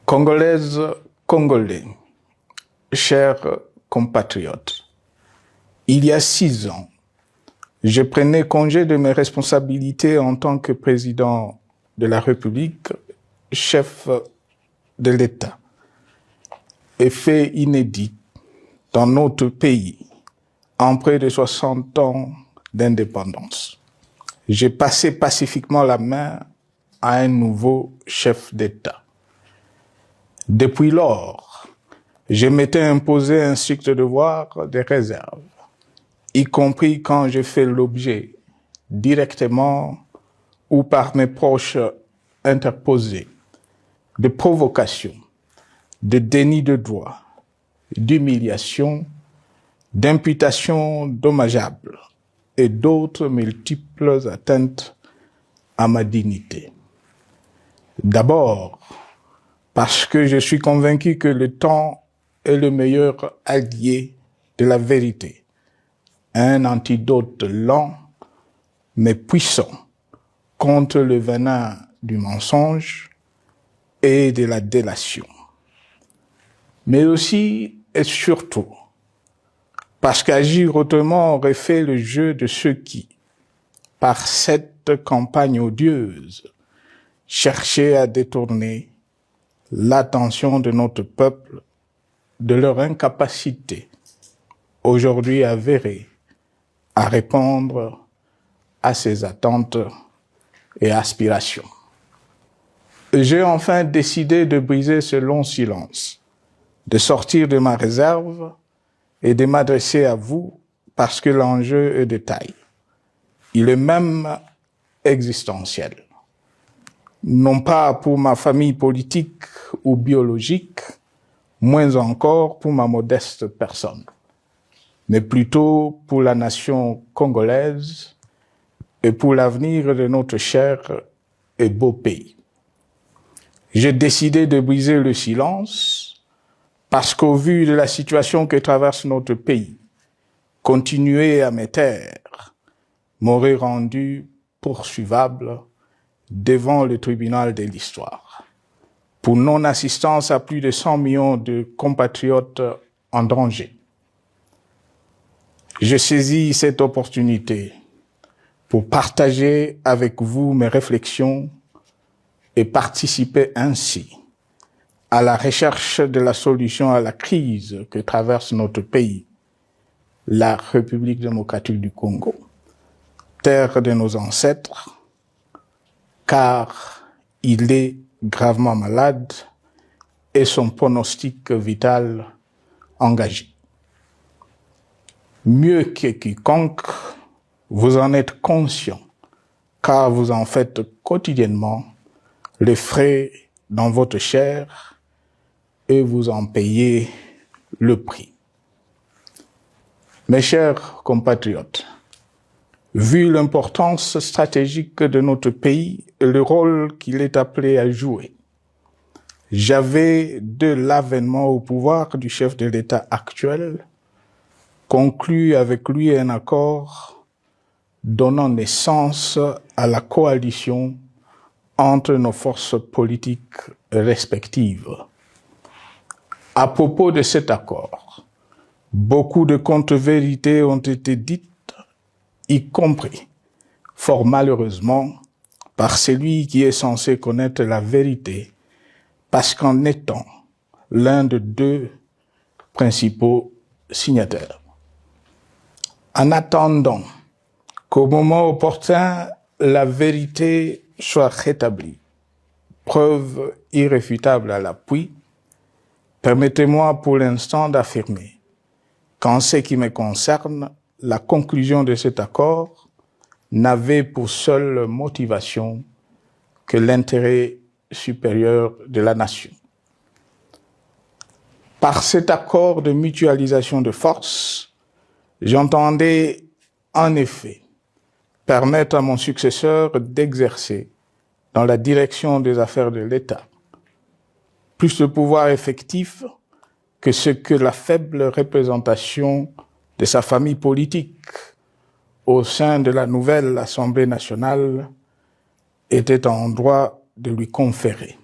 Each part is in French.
Congolaises, Congolais, chers compatriotes, il y a 6 ans, je prenais congé de mes responsabilités en tant que président de la République, chef de l'État. Et fait inédit dans notre pays, en près de 60 ans d'indépendance. J'ai passé pacifiquement la main à un nouveau chef d'État. Depuis lors, je m'étais imposé un strict devoir de réserve, y compris quand j'ai fait l'objet, directement ou par mes proches interposés, de provocations, de déni de droit, d'humiliation, d'imputations dommageables et d'autres multiples atteintes à ma dignité. D'abord, parce que je suis convaincu que le temps est le meilleur allié de la vérité, un antidote lent mais puissant contre le venin du mensonge et de la délation. Mais aussi et surtout, parce qu'agir autrement aurait fait le jeu de ceux qui, par cette campagne odieuse, cherchaient à détourner l'attention de notre peuple de leur incapacité, aujourd'hui avérée, à répondre à ses attentes et aspirations. J'ai enfin décidé de briser ce long silence, de sortir de ma réserve et de m'adresser à vous parce que l'enjeu est de taille. Il est même existentiel. Non pas pour ma famille politique ou biologique, moins encore pour ma modeste personne, mais plutôt pour la nation congolaise et pour l'avenir de notre cher et beau pays. J'ai décidé de briser le silence parce qu'au vu de la situation que traverse notre pays, continuer à me taire m'aurait rendu poursuivable devant le tribunal de l'histoire pour non-assistance à plus de 100 millions de compatriotes en danger. Je saisis cette opportunité pour partager avec vous mes réflexions et participer ainsi à la recherche de la solution à la crise que traverse notre pays, la République démocratique du Congo, terre de nos ancêtres, car il est gravement malade et son pronostic vital engagé. Mieux que quiconque, vous en êtes conscient, car vous en faites quotidiennement les frais dans votre chair et vous en payez le prix. Mes chers compatriotes, vu l'importance stratégique de notre pays et le rôle qu'il est appelé à jouer, j'avais, de l'avènement au pouvoir du chef de l'État actuel, conclu avec lui un accord donnant naissance à la coalition entre nos forces politiques respectives. À propos de cet accord, beaucoup de contre-vérités ont été dites, y compris, fort malheureusement, par celui qui est censé connaître la vérité, parce qu'en étant l'un de 2 principaux signataires. En attendant qu'au moment opportun, la vérité soit rétablie, preuve irréfutable à l'appui, permettez-moi pour l'instant d'affirmer qu'en ce qui me concerne, la conclusion de cet accord n'avait pour seule motivation que l'intérêt supérieur de la nation. Par cet accord de mutualisation de forces, j'entendais en effet permettre à mon successeur d'exercer dans la direction des affaires de l'État plus de pouvoir effectif que ce que la faible représentation de sa famille politique au sein de la nouvelle Assemblée nationale était en droit de lui conférer.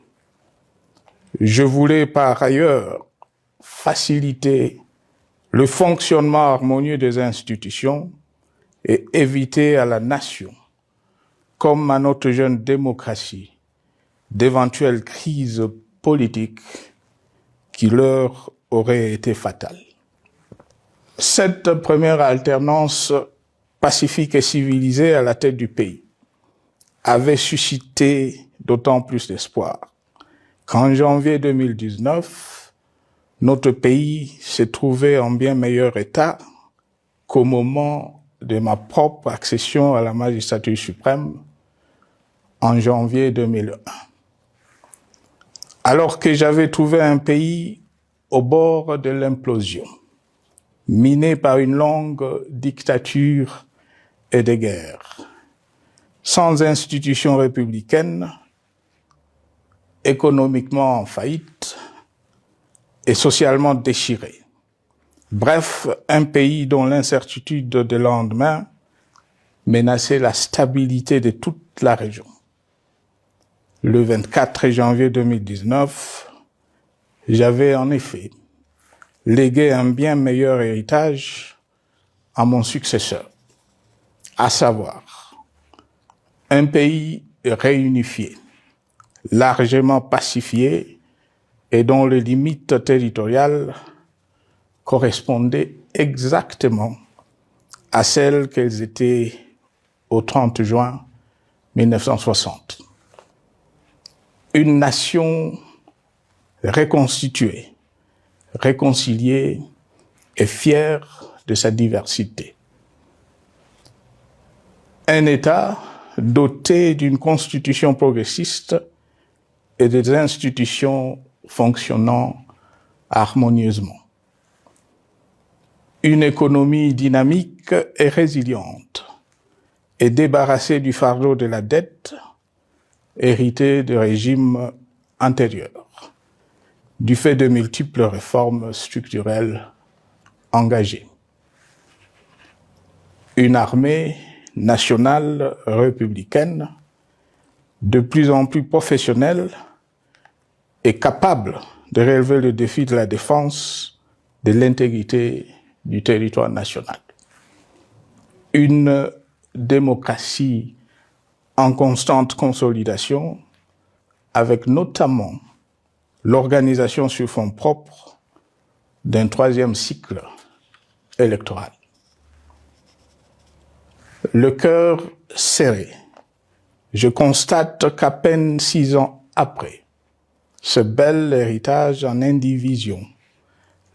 Je voulais par ailleurs faciliter le fonctionnement harmonieux des institutions et éviter à la nation, comme à notre jeune démocratie, d'éventuelles crises politiques qui leur auraient été fatales. Cette première alternance pacifique et civilisée à la tête du pays avait suscité d'autant plus d'espoir qu'en janvier 2019, notre pays s'est trouvé en bien meilleur état qu'au moment de ma propre accession à la magistrature suprême en janvier 2001. Alors que j'avais trouvé un pays au bord de l'implosion, miné par une longue dictature et des guerres, sans institutions républicaines, économiquement en faillite et socialement déchiré. Bref, un pays dont l'incertitude de lendemain menaçait la stabilité de toute la région. Le 24 janvier 2019, j'avais en effet légué un bien meilleur héritage à mon successeur, à savoir un pays réunifié, largement pacifié et dont les limites territoriales correspondaient exactement à celles qu'elles étaient au 30 juin 1960. Une nation reconstituée, réconciliée et fière de sa diversité. Un État doté d'une constitution progressiste et des institutions fonctionnant harmonieusement. Une économie dynamique et résiliente et débarrassée du fardeau de la dette hérité de régimes antérieurs, du fait de multiples réformes structurelles engagées. Une armée nationale républicaine de plus en plus professionnelle et capable de relever le défi de la défense de l'intégrité du territoire national. Une démocratie en constante consolidation, avec notamment l'organisation sur fonds propres d'un troisième cycle électoral. Le cœur serré, je constate qu'à peine 6 ans après, ce bel héritage en indivision,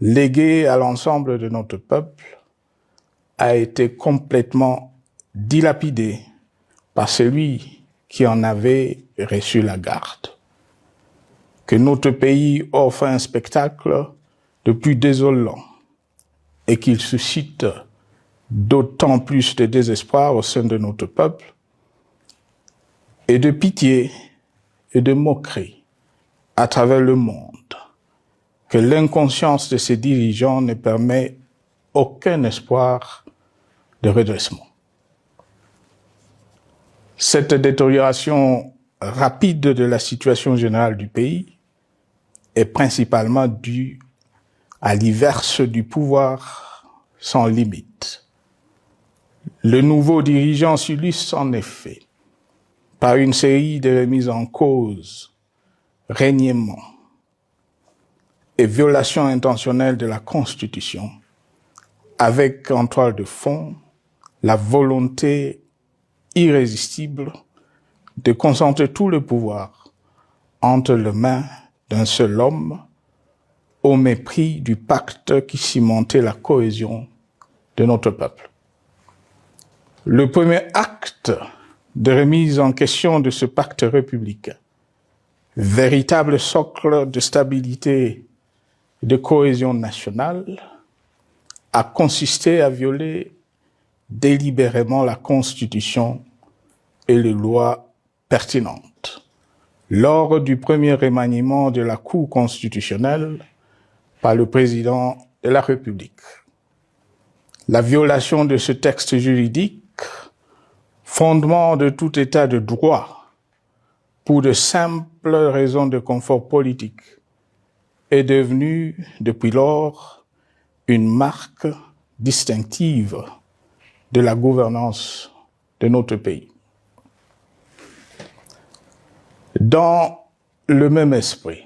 légué à l'ensemble de notre peuple, a été complètement dilapidé par celui qui en avait reçu la garde. Que notre pays offre un spectacle de plus désolant et qu'il suscite d'autant plus de désespoir au sein de notre peuple et de pitié et de moquerie à travers le monde, que l'inconscience de ses dirigeants ne permet aucun espoir de redressement. Cette détérioration rapide de la situation générale du pays est principalement due à l'iverse du pouvoir sans limite. Le nouveau dirigeant s'illustre en effet par une série de remises en cause, reniements et violations intentionnelles de la Constitution, avec en toile de fond la volonté irrésistible de concentrer tout le pouvoir entre les mains d'un seul homme au mépris du pacte qui cimentait la cohésion de notre peuple. Le premier acte de remise en question de ce pacte républicain, véritable socle de stabilité et de cohésion nationale, a consisté à violer délibérément la Constitution et les lois pertinentes lors du premier remaniement de la Cour constitutionnelle par le président de la République. La violation de ce texte juridique, fondement de tout état de droit, pour de simples raisons de confort politique est devenu depuis lors une marque distinctive de la gouvernance de notre pays. Dans le même esprit,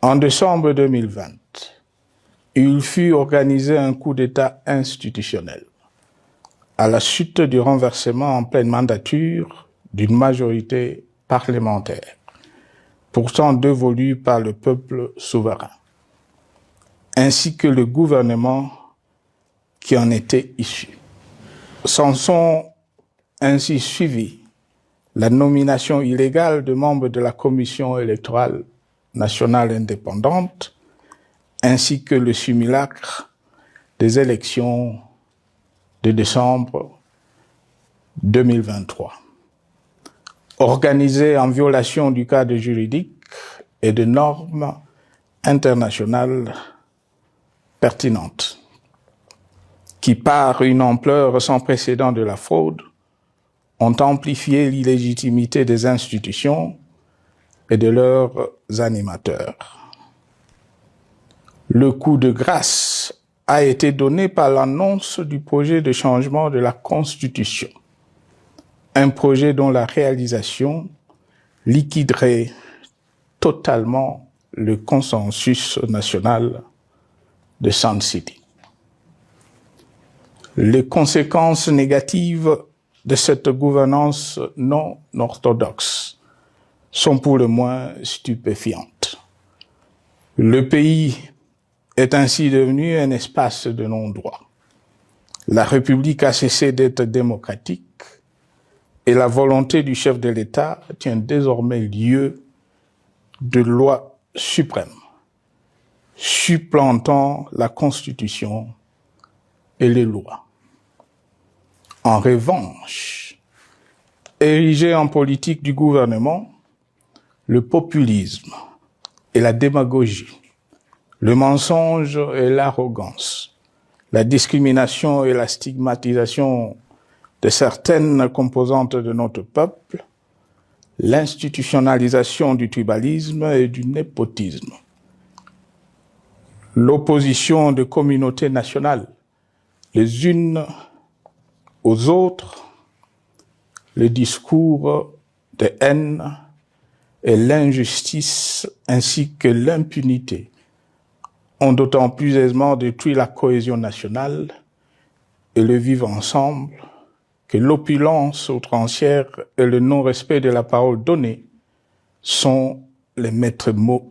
en décembre 2020, il fut organisé un coup d'État institutionnel à la suite du renversement en pleine mandature d'une majorité parlementaire, pourtant dévolue par le peuple souverain, ainsi que le gouvernement qui en était issu. S'en sont ainsi suivis la nomination illégale de membres de la Commission électorale nationale indépendante, ainsi que le simulacre des élections de décembre 2023, organisées en violation du cadre juridique et de normes internationales pertinentes, qui, par une ampleur sans précédent de la fraude, ont amplifié l'illégitimité des institutions et de leurs animateurs. Le coup de grâce a été donné par l'annonce du projet de changement de la Constitution, un projet dont la réalisation liquiderait totalement le consensus national de Sun City. Les conséquences négatives de cette gouvernance non orthodoxe sont pour le moins stupéfiantes. Le pays est ainsi devenu un espace de non-droit. La République a cessé d'être démocratique et la volonté du chef de l'État tient désormais lieu de loi suprême, supplantant la Constitution et les lois. En revanche, érigé en politique du gouvernement, le populisme et la démagogie, le mensonge et l'arrogance, la discrimination et la stigmatisation de certaines composantes de notre peuple, l'institutionnalisation du tribalisme et du népotisme, l'opposition de communautés nationales les unes aux autres, le discours de haine et l'injustice ainsi que l'impunité ont d'autant plus aisément détruit la cohésion nationale et le vivre ensemble que l'opulence outrancière et le non-respect de la parole donnée sont les maîtres mots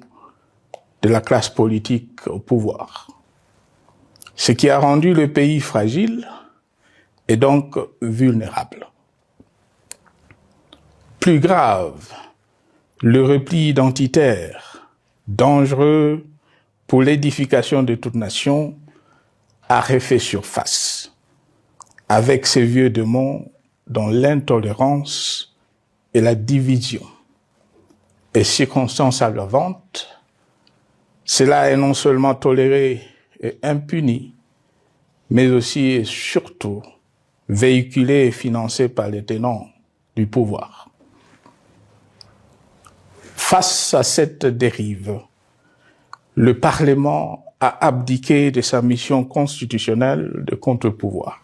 de la classe politique au pouvoir. Ce qui a rendu le pays fragile et donc vulnérable. Plus grave, le repli identitaire, dangereux pour l'édification de toute nation, a refait surface, avec ses vieux démons dont l'intolérance et la division est circonstance aggravante. Cela est non seulement toléré et impuni, mais aussi et surtout véhiculé et financé par les tenants du pouvoir. Face à cette dérive, le Parlement a abdiqué de sa mission constitutionnelle de contre-pouvoir.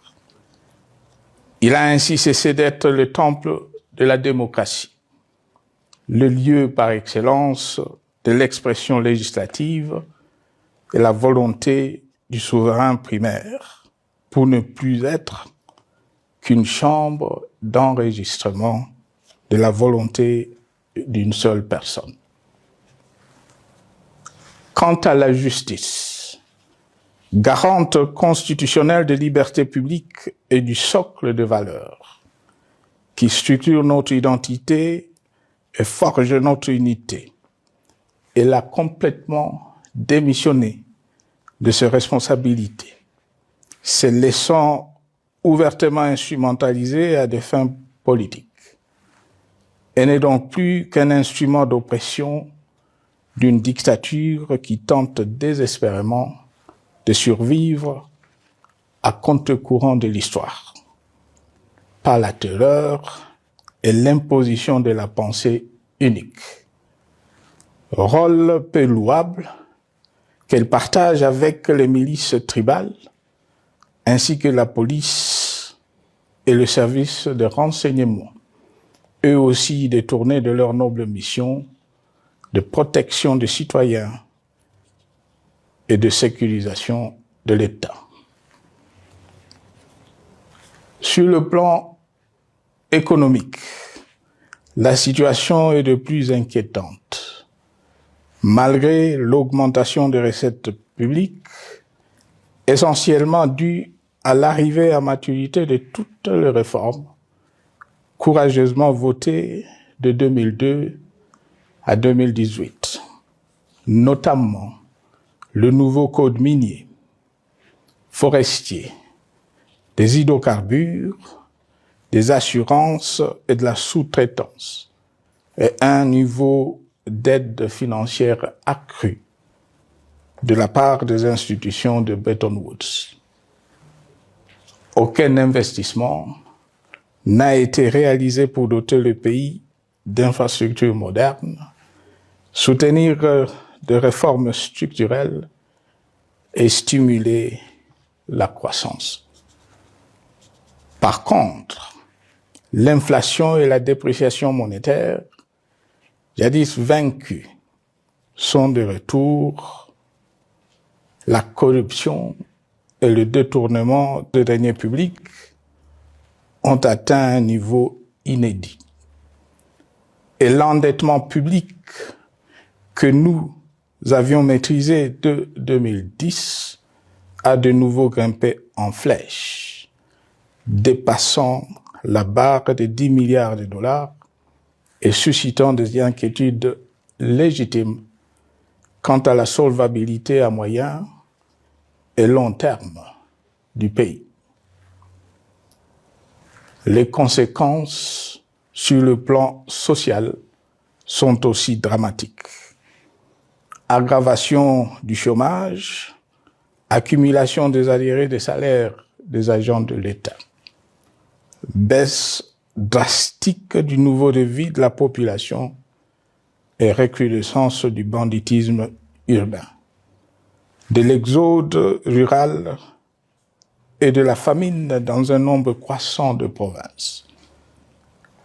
Il a ainsi cessé d'être le temple de la démocratie, le lieu par excellence de l'expression législative et la volonté du souverain primaire, pour ne plus être qu'une chambre d'enregistrement de la volonté d'une seule personne. Quant à la justice, garante constitutionnelle de liberté publique et du socle de valeurs, qui structure notre identité et forge notre unité, elle a complètement démissionné de ses responsabilités, se laissant ouvertement instrumentalisée à des fins politiques. Elle n'est donc plus qu'un instrument d'oppression d'une dictature qui tente désespérément de survivre à contre-courant de l'histoire, par la terreur et l'imposition de la pensée unique. Rôle peu louable, qu'elle partage avec les milices tribales, ainsi que la police et le service de renseignement, eux aussi détournés de leur noble mission de protection des citoyens et de sécurisation de l'État. Sur le plan économique, la situation est de plus inquiétante. Malgré l'augmentation des recettes publiques, essentiellement due à l'arrivée à maturité de toutes les réformes courageusement votées de 2002 à 2018, notamment le nouveau code minier, forestier, des hydrocarbures, des assurances et de la sous-traitance, et un niveau d'aide financière accrue de la part des institutions de Bretton Woods. Aucun investissement n'a été réalisé pour doter le pays d'infrastructures modernes, soutenir des réformes structurelles et stimuler la croissance. Par contre, l'inflation et la dépréciation monétaire, jadis vaincues, sont de retour. La corruption et le détournement de deniers publics ont atteint un niveau inédit. Et l'endettement public que nous avions maîtrisé de 2010 a de nouveau grimpé en flèche, dépassant la barre de 10 milliards de dollars et suscitant des inquiétudes légitimes quant à la solvabilité à moyen et long terme du pays. Les conséquences sur le plan social sont aussi dramatiques. Aggravation du chômage, accumulation des arriérés des salaires des agents de l'État, baisse drastique du niveau de vie de la population et recrudescence du banditisme urbain, de l'exode rural et de la famine dans un nombre croissant de provinces.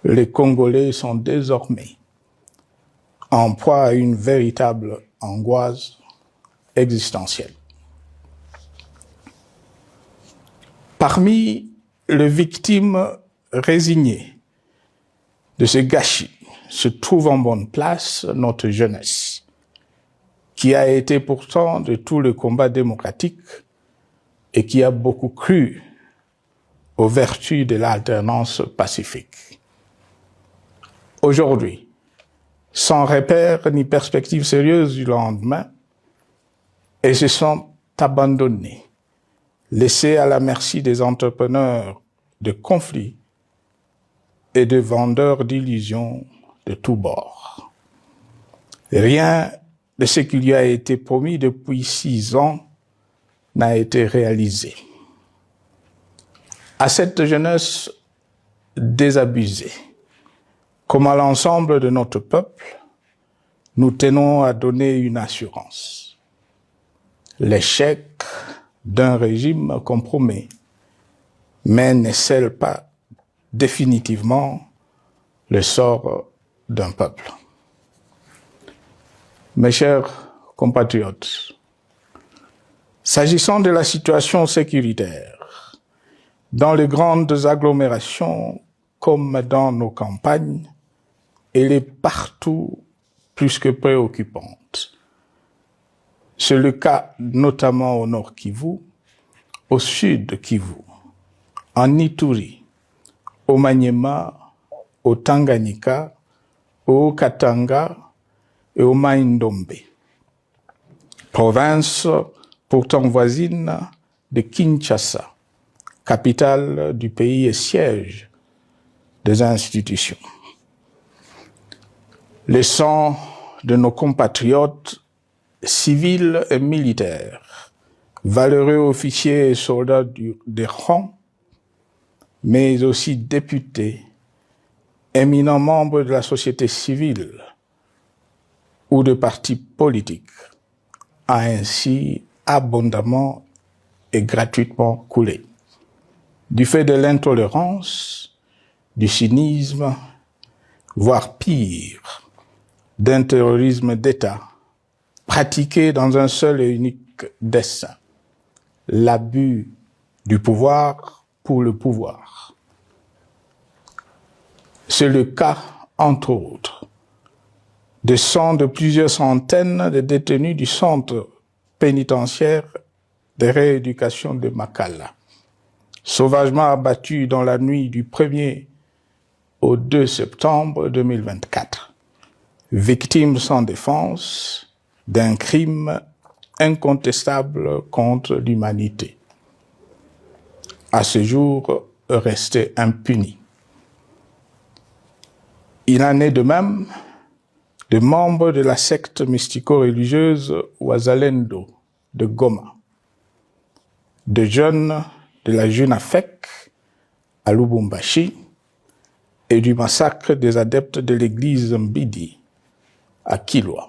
Les Congolais sont désormais en proie à une véritable angoisse existentielle. Parmi les victimes résignées de ce gâchis se trouve en bonne place notre jeunesse, qui a été pourtant de tout le combat démocratique et qui a beaucoup cru aux vertus de l'alternance pacifique. Aujourd'hui, sans repère ni perspective sérieuse du lendemain, et se sont abandonnés, laissés à la merci des entrepreneurs de conflits et de vendeurs d'illusions de tous bords. Rien de ce qui lui a été promis depuis 6 ans n'a été réalisé. À cette jeunesse désabusée, comme à l'ensemble de notre peuple, nous tenons à donner une assurance. L'échec d'un régime compromet, mais ne scelle pas définitivement le sort d'un peuple. Mes chers compatriotes, s'agissant de la situation sécuritaire, dans les grandes agglomérations comme dans nos campagnes, elle est partout plus que préoccupante. C'est le cas notamment au nord Kivu, au sud Kivu, en Ituri, au Maniema, au Tanganyika, au Katanga et au Mai-Ndombe, province pourtant voisine de Kinshasa, capitale du pays et siège des institutions. Le sang de nos compatriotes civils et militaires, valeureux officiers et soldats des rangs, mais aussi députés, éminents membres de la société civile ou de partis politiques, a ainsi abondamment et gratuitement coulé. Du fait de l'intolérance, du cynisme, voire pire, d'un terrorisme d'État pratiqué dans un seul et unique dessein, l'abus du pouvoir pour le pouvoir. C'est le cas, entre autres, de plusieurs centaines de détenus du centre pénitentiaire de rééducation de Makala, sauvagement abattus dans la nuit du 1er au 2 septembre 2024, victimes sans défense d'un crime incontestable contre l'humanité, à ce jour restés impunis. Il en est de même de membres de la secte mystico-religieuse Wazalendo de Goma, de jeunes de la Junafek à Lubumbashi et du massacre des adeptes de l'église Mbidi à Kilwa.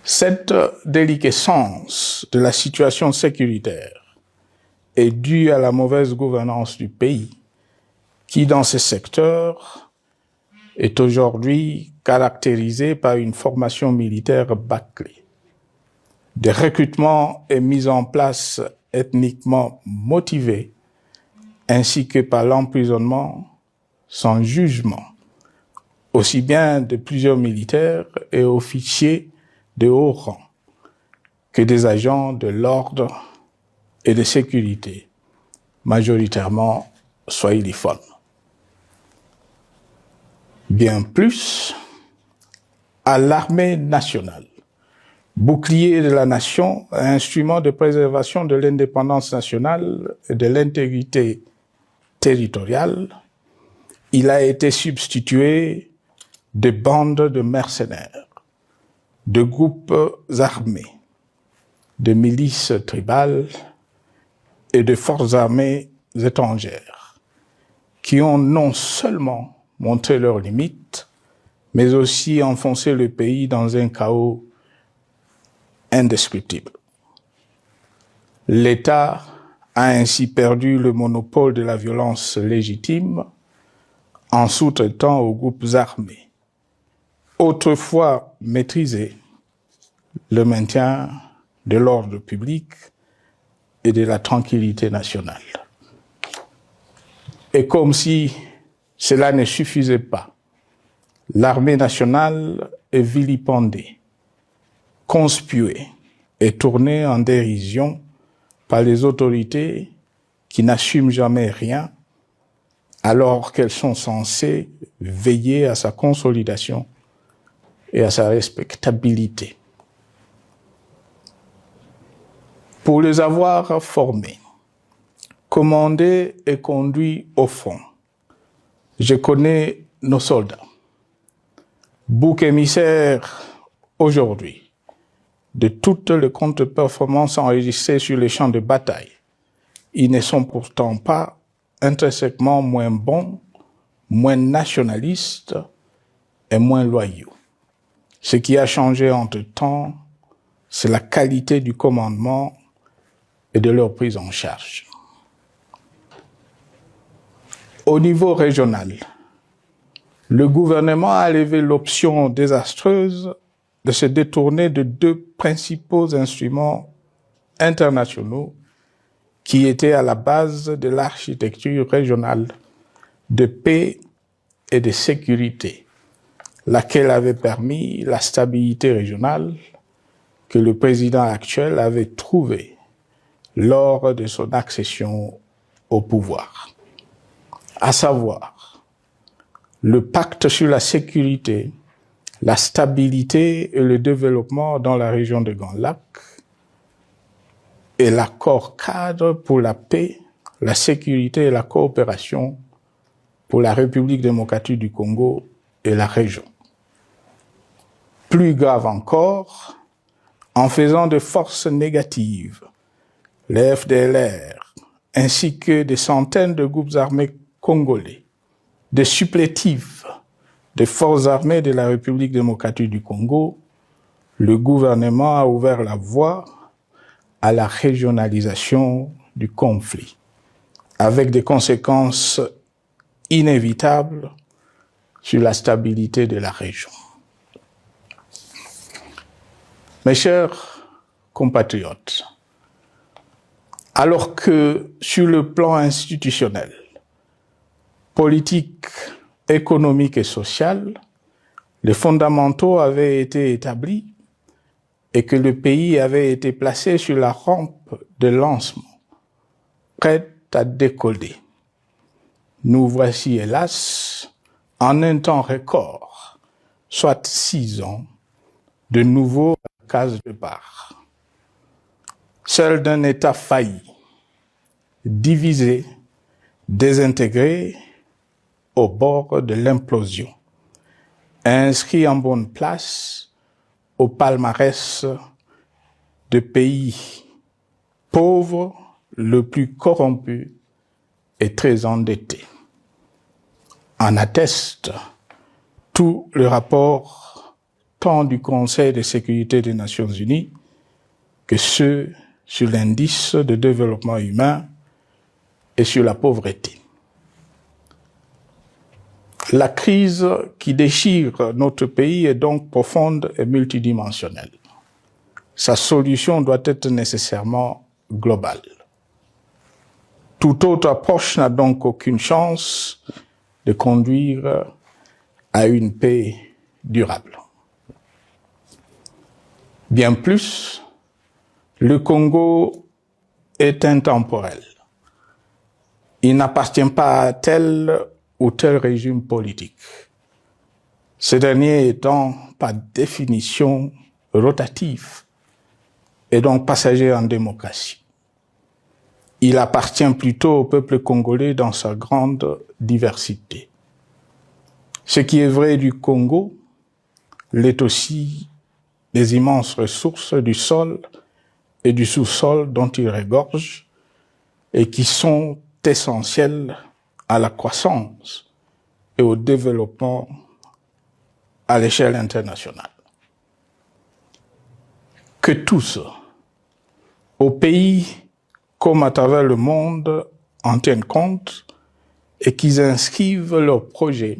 Cette déliquescence de la situation sécuritaire est due à la mauvaise gouvernance du pays qui, dans ce secteur, est aujourd'hui caractérisé par une formation militaire bâclée, des recrutements et mises en place ethniquement motivés, ainsi que par l'emprisonnement sans jugement, aussi bien de plusieurs militaires et officiers de haut rang que des agents de l'ordre et de sécurité, majoritairement swahiliphones. Bien plus, à l'armée nationale, bouclier de la nation, instrument de préservation de l'indépendance nationale et de l'intégrité territoriale, il a été substitué de bandes de mercenaires, de groupes armés, de milices tribales et de forces armées étrangères qui ont non seulement montré leurs limites, mais aussi enfoncé le pays dans un chaos indescriptible. L'État a ainsi perdu le monopole de la violence légitime en sous-traitant aux groupes armés, autrefois maîtrisés, le maintien de l'ordre public et de la tranquillité nationale. Et comme si cela ne suffisait pas, l'armée nationale est vilipendée, conspuée et tournée en dérision par les autorités qui n'assument jamais rien alors qu'elles sont censées veiller à sa consolidation et à sa respectabilité. Pour les avoir formés, commandés et conduits au front, je connais nos soldats, boucs émissaires aujourd'hui de toutes les contre-performances enregistrées sur les champs de bataille. Ils ne sont pourtant pas intrinsèquement moins bons, moins nationalistes et moins loyaux. Ce qui a changé entre-temps, c'est la qualité du commandement et de leur prise en charge. Au niveau régional, le gouvernement a levé l'option désastreuse de se détourner de deux principaux instruments internationaux qui étaient à la base de l'architecture régionale de paix et de sécurité, laquelle avait permis la stabilité régionale que le président actuel avait trouvée lors de son accession au pouvoir, à savoir le pacte sur la sécurité, la stabilité et le développement dans la région de Grand Lac et l'accord cadre pour la paix, la sécurité et la coopération pour la République démocratique du Congo et la région. Plus grave encore, en faisant de forces négatives, les FDLR, ainsi que des centaines de groupes armés congolais, des supplétifs des forces armées de la République démocratique du Congo, le gouvernement a ouvert la voie à la régionalisation du conflit, avec des conséquences inévitables sur la stabilité de la région. Mes chers compatriotes, alors que sur le plan institutionnel, politique, économique et social, les fondamentaux avaient été établis et que le pays avait été placé sur la rampe de lancement, prêt à décoller. Nous voici, hélas, en un temps record, soit 6 ans, de nouveau à la case de départ. Seul d'un État failli, divisé, désintégré, au bord de l'implosion, inscrit en bonne place au palmarès de pays pauvres, le plus corrompu et très endetté. En atteste tout le rapport tant du Conseil de sécurité des Nations Unies que ceux sur l'indice de développement humain et sur la pauvreté. La crise qui déchire notre pays est donc profonde et multidimensionnelle. Sa solution doit être nécessairement globale. Toute autre approche n'a donc aucune chance de conduire à une paix durable. Bien plus, le Congo est intemporel. Il n'appartient pas à tel ou tel régime politique, ce dernier étant par définition rotatif et donc passager en démocratie. Il appartient plutôt au peuple congolais dans sa grande diversité. Ce qui est vrai du Congo l'est aussi des immenses ressources du sol et du sous-sol dont il regorge et qui sont essentielles à la croissance et au développement à l'échelle internationale. Que tous, au pays comme à travers le monde, en tiennent compte et qu'ils inscrivent leurs projets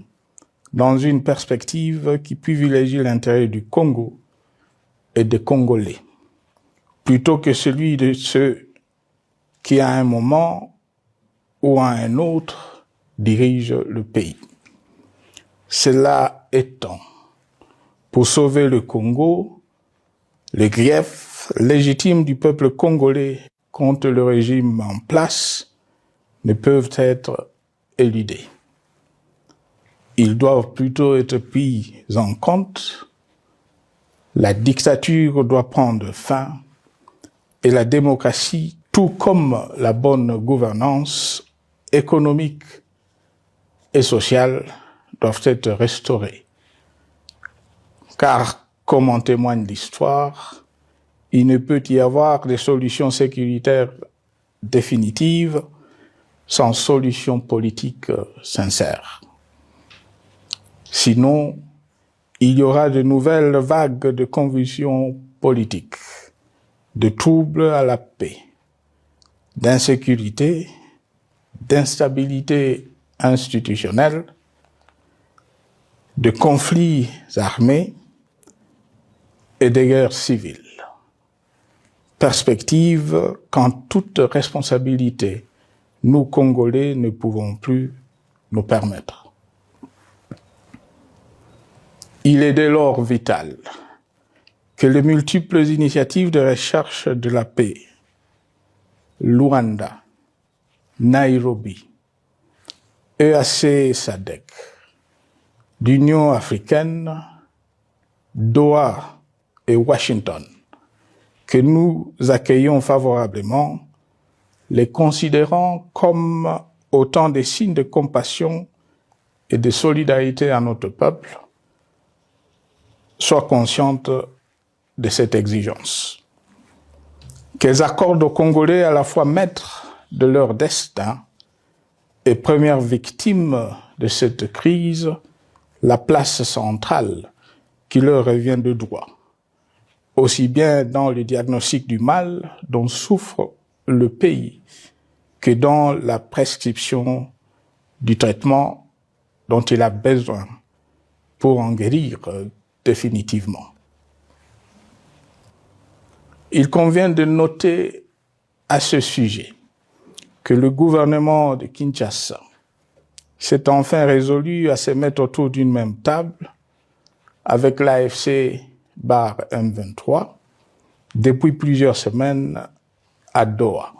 dans une perspective qui privilégie l'intérêt du Congo et des Congolais, plutôt que celui de ceux qui, à un moment ou à un autre, dirigent le pays. Cela étant, pour sauver le Congo, les griefs légitimes du peuple congolais contre le régime en place ne peuvent être éludés. Ils doivent plutôt être pris en compte. La dictature doit prendre fin et la démocratie, tout comme la bonne gouvernance économique et sociale, doivent être restaurées. Car, comme en témoigne l'histoire, il ne peut y avoir de solution sécuritaire définitive sans solution politique sincère. Sinon, il y aura de nouvelles vagues de convulsions politiques, de troubles à la paix, d'insécurité, d'instabilité institutionnelle, de conflits armés et de guerres civiles. Perspective qu'en toute responsabilité, nous, Congolais, ne pouvons plus nous permettre. Il est dès lors vital que les multiples initiatives de recherche de la paix, Luanda, Nairobi, EAC-SADC, l'Union africaine, Doha et Washington, que nous accueillons favorablement, les considérant comme autant de signes de compassion et de solidarité à notre peuple, soient conscientes de cette exigence. Qu'elles accordent aux Congolais à la fois maîtres de leur destin et premières victimes de cette crise la place centrale qui leur revient de droit, aussi bien dans le diagnostic du mal dont souffre le pays que dans la prescription du traitement dont il a besoin pour en guérir définitivement. Il convient de noter à ce sujet que le gouvernement de Kinshasa s'est enfin résolu à se mettre autour d'une même table avec l'AFC/M23 depuis plusieurs semaines à Doha,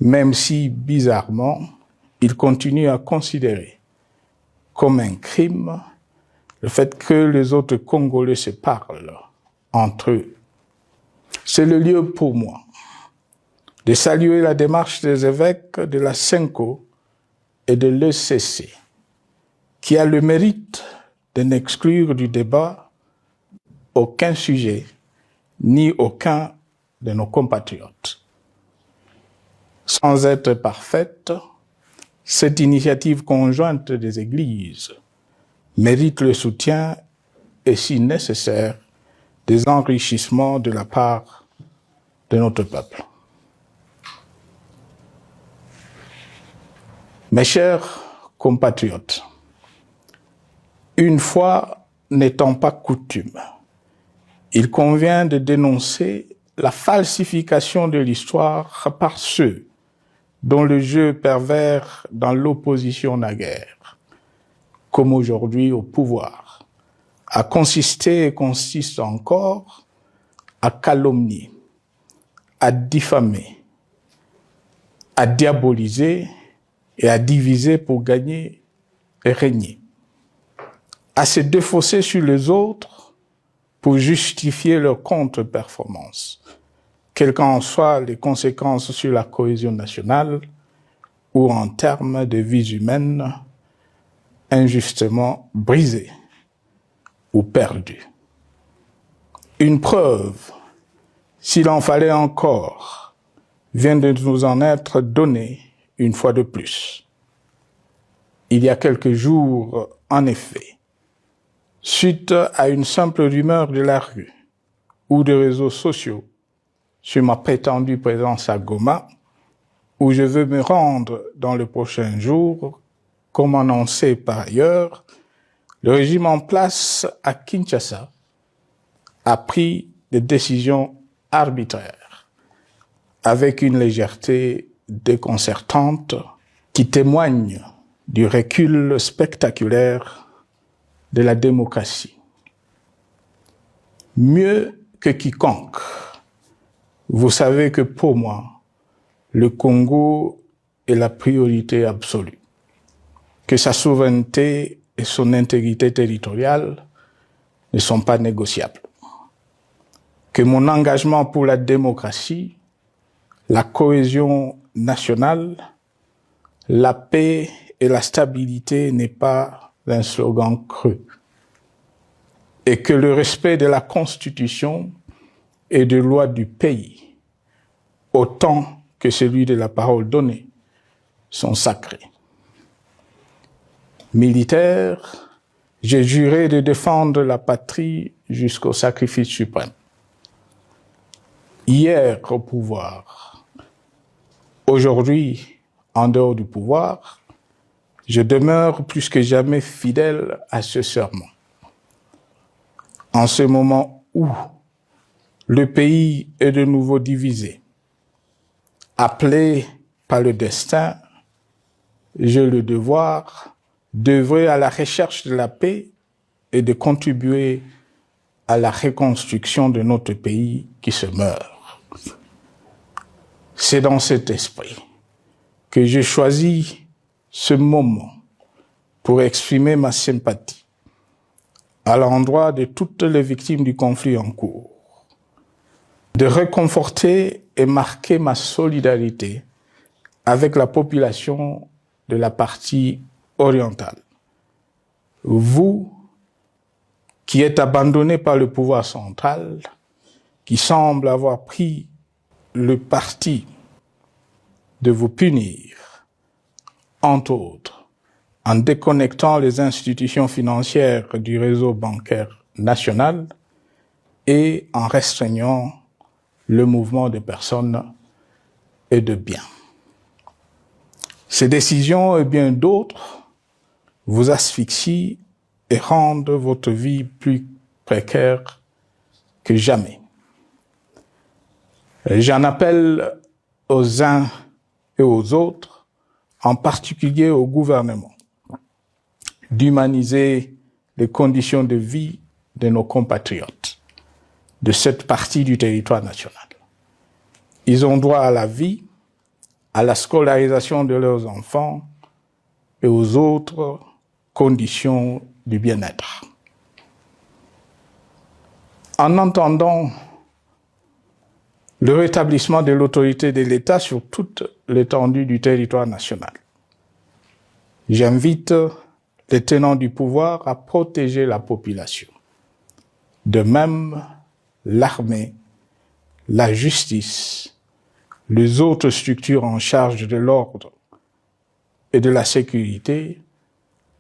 même si, bizarrement, il continue à considérer comme un crime le fait que les autres Congolais se parlent entre eux. C'est le lieu pour moi de saluer la démarche des évêques de la CENCO et de l'ECC, qui a le mérite de n'exclure du débat aucun sujet ni aucun de nos compatriotes. Sans être parfaite, cette initiative conjointe des Églises mérite le soutien et, si nécessaire, des enrichissements de la part de notre peuple. Mes chers compatriotes, une fois n'étant pas coutume, il convient de dénoncer la falsification de l'histoire par ceux dont le jeu pervers dans l'opposition naguère, comme aujourd'hui au pouvoir, a consisté et consiste encore à calomnier, à diffamer, à diaboliser et à diviser pour gagner et régner, à se défausser sur les autres pour justifier leur contre-performance, quelles qu'en soient les conséquences sur la cohésion nationale ou en termes de vies humaines injustement brisées ou perdues. Une preuve, s'il en fallait encore, vient de nous en être donnée une fois de plus. Il y a quelques jours, en effet, suite à une simple rumeur de la rue ou des réseaux sociaux sur ma prétendue présence à Goma, où je veux me rendre dans les prochains jours, comme annoncé par ailleurs, le régime en place à Kinshasa a pris des décisions arbitraires, avec une légèreté déconcertante qui témoigne du recul spectaculaire de la démocratie. Mieux que quiconque, vous savez que pour moi, le Congo est la priorité absolue, que sa souveraineté et son intégrité territoriale ne sont pas négociables, que mon engagement pour la démocratie, la cohésion nationale, la paix et la stabilité n'est pas un slogan creux, et que le respect de la Constitution et des lois du pays, autant que celui de la parole donnée, sont sacrés. Militaire, j'ai juré de défendre la patrie jusqu'au sacrifice suprême. Hier au pouvoir, aujourd'hui en dehors du pouvoir, je demeure plus que jamais fidèle à ce serment. En ce moment où le pays est de nouveau divisé, appelé par le destin, j'ai le devoir d'œuvrer à la recherche de la paix et de contribuer à la reconstruction de notre pays qui se meurt. C'est dans cet esprit que j'ai choisi ce moment pour exprimer ma sympathie à l'endroit de toutes les victimes du conflit en cours, de réconforter et marquer ma solidarité avec la population de la partie orientale. Vous, qui êtes abandonnés par le pouvoir central, qui semble avoir pris le parti de vous punir, entre autres, en déconnectant les institutions financières du réseau bancaire national et en restreignant le mouvement de personnes et de biens. Ces décisions et bien d'autres vous asphyxient et rendent votre vie plus précaire que jamais. J'en appelle aux uns et aux autres, en particulier au gouvernement, d'humaniser les conditions de vie de nos compatriotes de cette partie du territoire national. Ils ont droit à la vie, à la scolarisation de leurs enfants et aux autres conditions du bien-être. En entendant le rétablissement de l'autorité de l'État sur toute l'étendue du territoire national, j'invite les tenants du pouvoir à protéger la population. De même, l'armée, la justice, les autres structures en charge de l'ordre et de la sécurité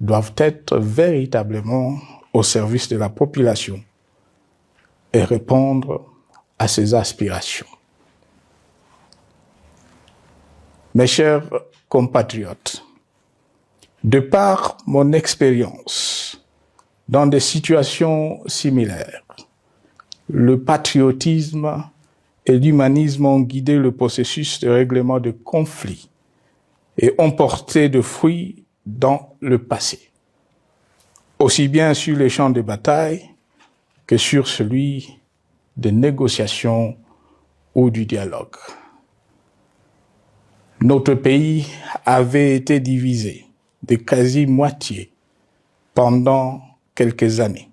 doivent être véritablement au service de la population et répondre à ses aspirations. Mes chers compatriotes, de par mon expérience dans des situations similaires, le patriotisme et l'humanisme ont guidé le processus de règlement de conflits et ont porté de fruits dans le passé, aussi bien sur les champs de bataille que sur celui des négociations ou du dialogue. Notre pays avait été divisé de quasi-moitié pendant quelques années.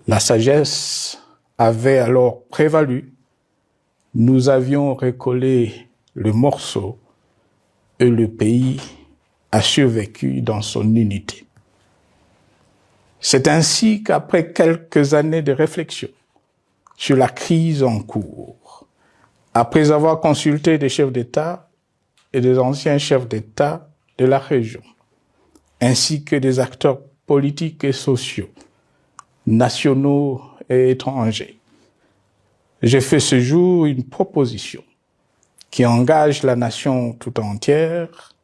La sagesse avait alors prévalu. Nous avions recollé le morceau et le pays a survécu dans son unité. C'est ainsi qu'après quelques années de réflexion sur la crise en cours, après avoir consulté des chefs d'État et des anciens chefs d'État de la région, ainsi que des acteurs politiques et sociaux, nationaux et étrangers, j'ai fait ce jour une proposition qui engage la nation tout entière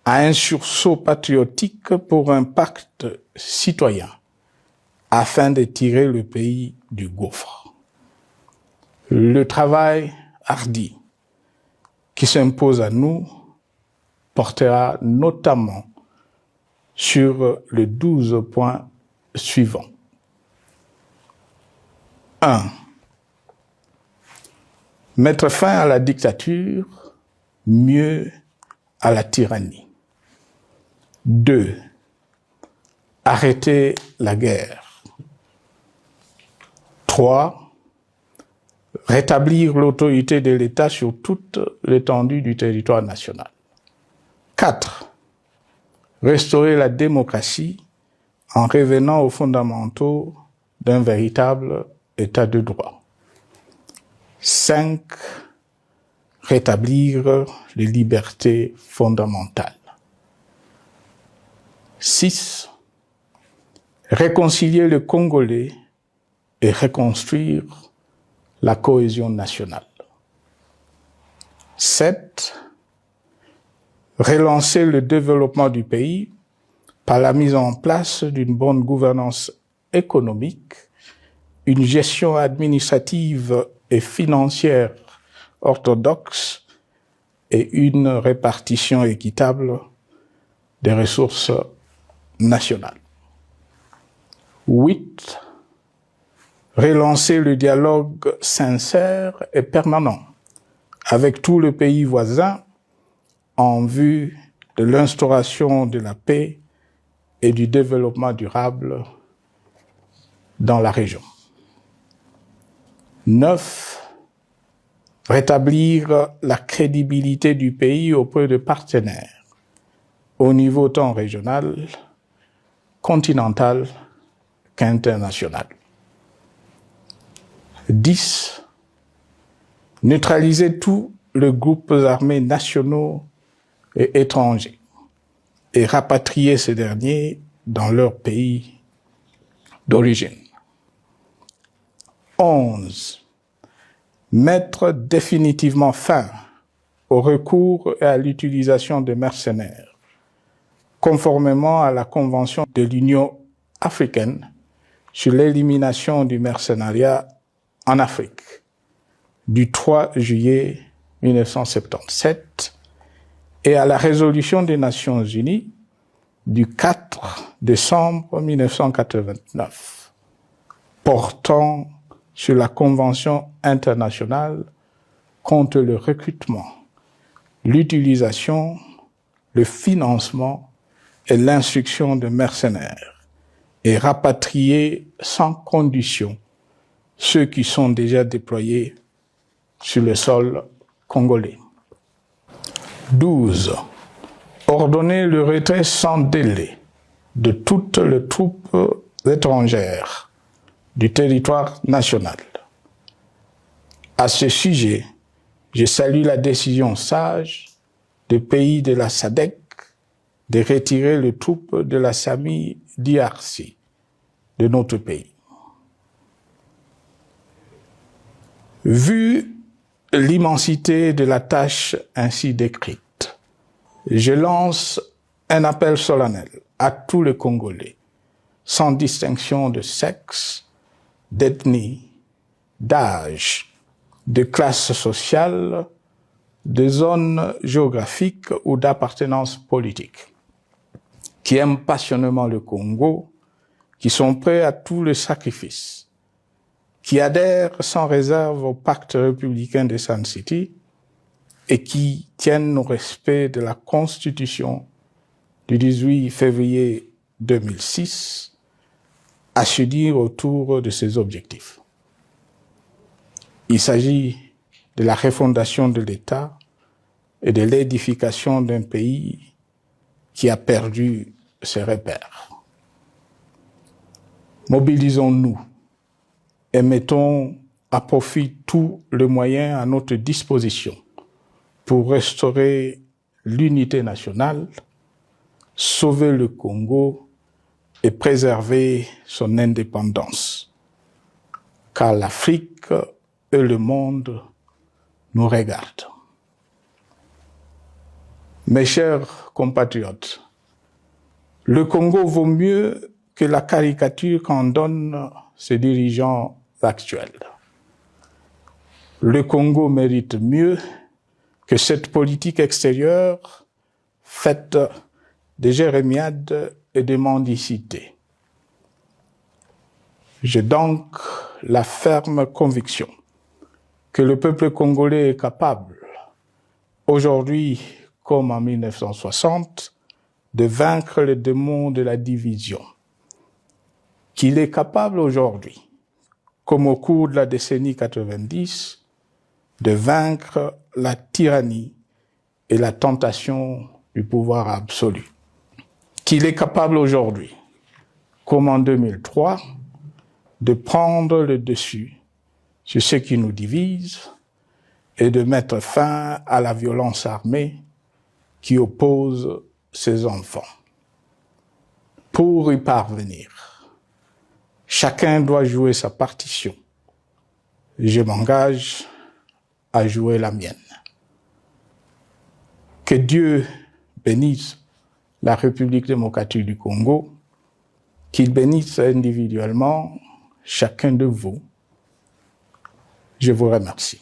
à un sursaut patriotique pour un pacte citoyen afin de tirer le pays du gouffre. Le travail hardi qui s'impose à nous portera notamment sur les 12 points suivants. 1. Mettre fin à la dictature, mieux à la tyrannie. 2. Arrêter la guerre. 3. Rétablir l'autorité de l'État sur toute l'étendue du territoire national. 4. Restaurer la démocratie en revenant aux fondamentaux d'un véritable État de droit. 5. Rétablir les libertés fondamentales. 6. Réconcilier le Congolais et reconstruire la cohésion nationale. 7. Relancer le développement du pays par la mise en place d'une bonne gouvernance économique, une gestion administrative et financière orthodoxe et une répartition équitable des ressources nationales. 8. Relancer le dialogue sincère et permanent avec tous les pays voisins en vue de l'instauration de la paix et du développement durable dans la région. 9. Rétablir la crédibilité du pays auprès de partenaires au niveau tant régional, continental qu'international. 10. Neutraliser tous les groupes armés nationaux et étrangers et rapatrier ces derniers dans leur pays d'origine. 11. Mettre définitivement fin au recours et à l'utilisation de mercenaires, conformément à la Convention de l'Union africaine sur l'élimination du mercenariat en Afrique du 3 juillet 1977 et à la résolution des Nations Unies du 4 décembre 1989 portant sur la Convention internationale contre le recrutement, l'utilisation, le financement et l'instruction de mercenaires et rapatrier sans condition ceux qui sont déjà déployés sur le sol congolais. 12. Ordonner le retrait sans délai de toutes les troupes étrangères du territoire national. À ce sujet, je salue la décision sage des pays de la SADC de retirer les troupes de la SAMI DRC de notre pays. Vu l'immensité de la tâche ainsi décrite, je lance un appel solennel à tous les Congolais, sans distinction de sexe, d'ethnie, d'âge, de classe sociale, de zone géographique ou d'appartenance politique, qui aiment passionnément le Congo, qui sont prêts à tous les sacrifices, qui adhèrent sans réserve au pacte républicain de Sun City et qui tiennent au respect de la Constitution du 18 février 2006, à se dire autour de ces objectifs. Il s'agit de la refondation de l'État et de l'édification d'un pays qui a perdu ses repères. Mobilisons-nous et mettons à profit tous les moyens à notre disposition pour restaurer l'unité nationale, sauver le Congo et préserver son indépendance. Car l'Afrique et le monde nous regardent. Mes chers compatriotes, le Congo vaut mieux que la caricature qu'en donnent ses dirigeants actuels. Le Congo mérite mieux que cette politique extérieure faite de jérémiades et de mendicité. J'ai donc la ferme conviction que le peuple congolais est capable, aujourd'hui comme en 1960, de vaincre le démon de la division, qu'il est capable aujourd'hui, comme au cours de la décennie 90, de vaincre la tyrannie et la tentation du pouvoir absolu, qu'il est capable aujourd'hui, comme en 2003, de prendre le dessus sur ce qui nous divise et de mettre fin à la violence armée qui oppose ses enfants. Pour y parvenir, chacun doit jouer sa partition. Je m'engage à jouer la mienne. Que Dieu bénisse la République démocratique du Congo, qu'il bénisse individuellement chacun de vous. Je vous remercie.